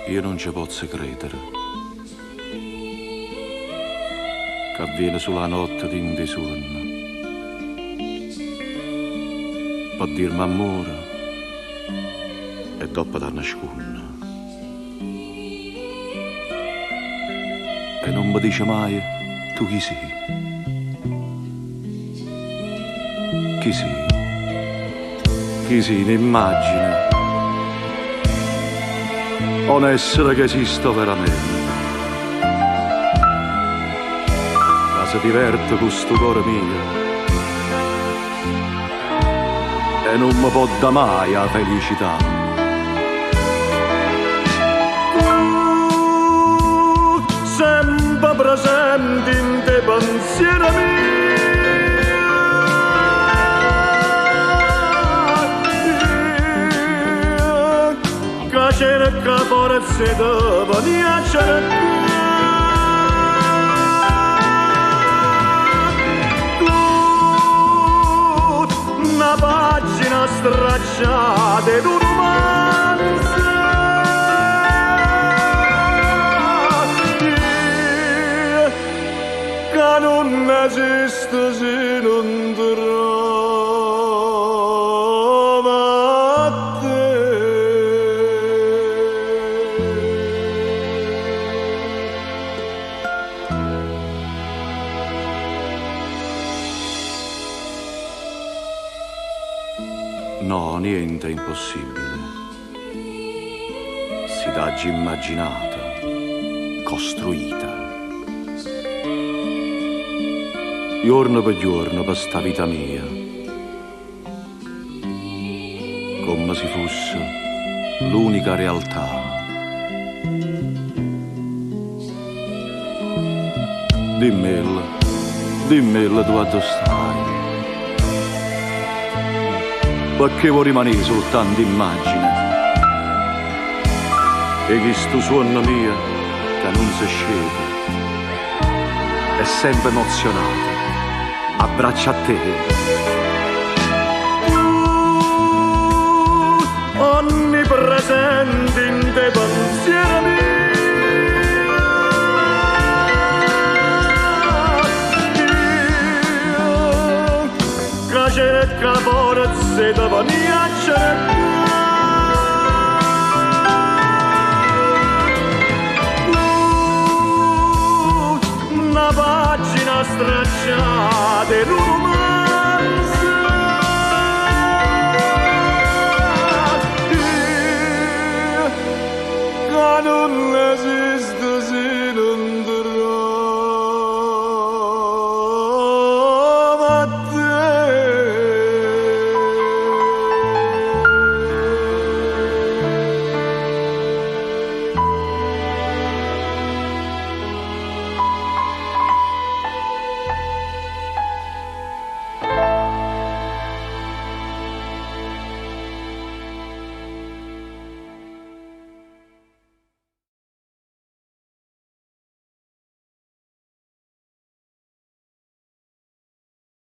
Io non ci posso credere che avviene sulla notte di un sonno per dirmi amore e dopo da nasconde. E non mi dice mai tu chi sei. Chi sei? Chi sei un'immagine? O un essere che esisto veramente? Ma si diverte con sto cuore mio e non mi può da mai la felicità. Tu sempre presente in te pensieri miei, cerca forse dopo di una pagina stracciata ed un romanzo che non esiste se non trova te. No, niente è impossibile. Si dà già immaginata, costruita. Giorno per giorno per sta vita mia, come se fosse l'unica realtà. Dimmela tu dove stai. Perché vuoi rimanere soltanto immagine? E che sto suono mio che non si scende è sempre emozionato, abbraccia a te. Onnipresente in te pensieri miei, che cerca forse dopo di una pagina stracciata in un romanzo che non